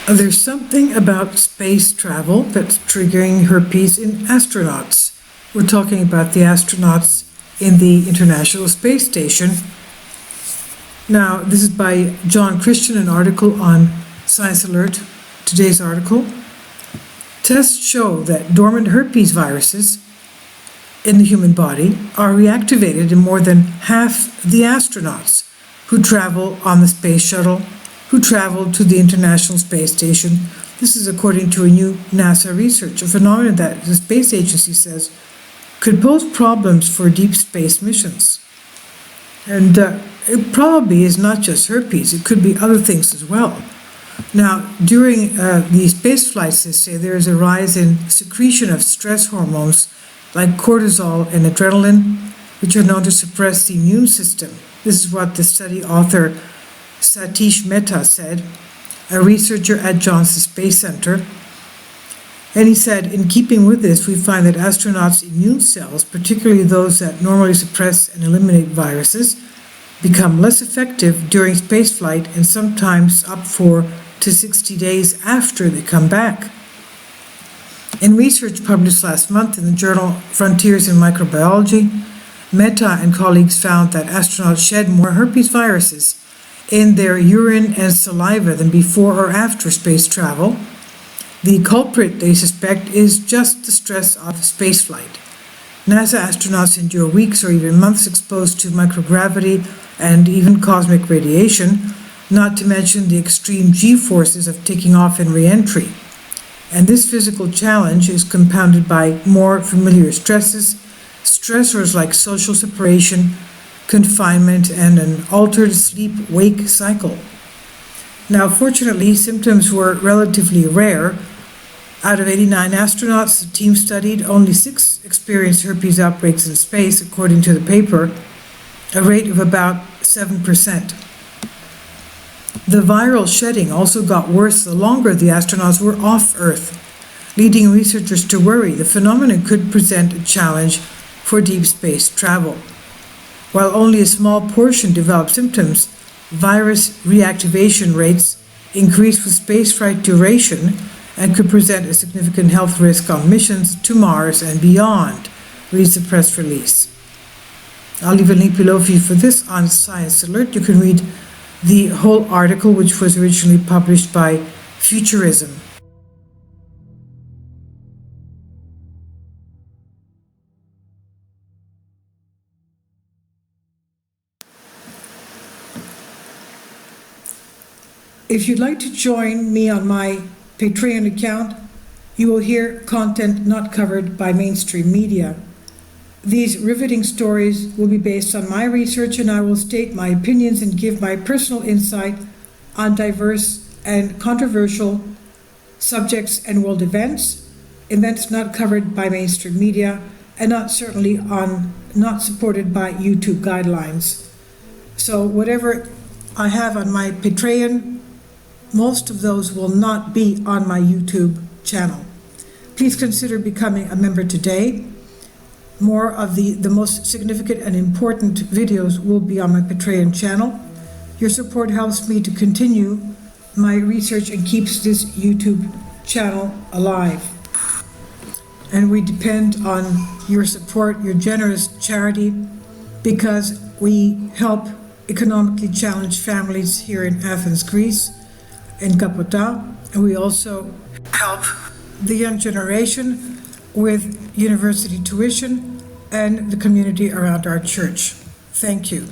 There's something about space travel that's triggering herpes in astronauts. We're talking about the astronauts in the International Space Station. Now, this is by John Christian, an article on Science Alert, today's article. Tests show that dormant herpes viruses in the human body are reactivated in more than half the astronauts who travel on the space shuttle, who traveled to the International Space Station. This is according to a new NASA research, a phenomenon that the space agency says could pose problems for deep space missions. And it probably is not just herpes, it could be other things as well. Now, during the space flights, they say there is a rise in secretion of stress hormones like cortisol and adrenaline, which are known to suppress the immune system. This is what the study author Satish Mehta said, a researcher at Johnson Space Center. And he said, in keeping with this, we find that astronauts' immune cells, particularly those that normally suppress and eliminate viruses, become less effective during spaceflight and sometimes up to 60 days after they come back. In research published last month in the journal Frontiers in Microbiology, Mehta and colleagues found that astronauts shed more herpes viruses in their urine and saliva than before or after space travel. The culprit, they suspect, is just the stress of spaceflight. NASA astronauts endure weeks or even months exposed to microgravity and even cosmic radiation, not to mention the extreme G-forces of taking off and re-entry. And this physical challenge is compounded by more familiar stressors like social separation, confinement, and an altered sleep-wake cycle. Now, fortunately, symptoms were relatively rare. Out of 89 astronauts the team studied, only 6 experienced herpes outbreaks in space, according to the paper, a rate of about 7%. The viral shedding also got worse the longer the astronauts were off Earth, leading researchers to worry the phenomenon could present a challenge for deep space travel. While only a small portion develop symptoms, virus reactivation rates increase with spaceflight duration and could present a significant health risk on missions to Mars and beyond, reads the press release. I'll leave a link below for you for this on Science Alert. You can read the whole article, which was originally published by Futurism. If you'd like to join me on my Patreon account, you will hear content not covered by mainstream media. These riveting stories will be based on my research, and I will state my opinions and give my personal insight on diverse and controversial subjects and world events not covered by mainstream media, and not supported by YouTube guidelines. So whatever I have on my Patreon, most of those will not be on my YouTube channel. Please consider becoming a member today. More of the most significant and important videos will be on my Patreon channel. Your support helps me to continue my research and keeps this YouTube channel alive. And we depend on your support, your generous charity, because we help economically challenged families here in Athens, Greece, in Kapota, and we also help the young generation with university tuition and the community around our church. Thank you.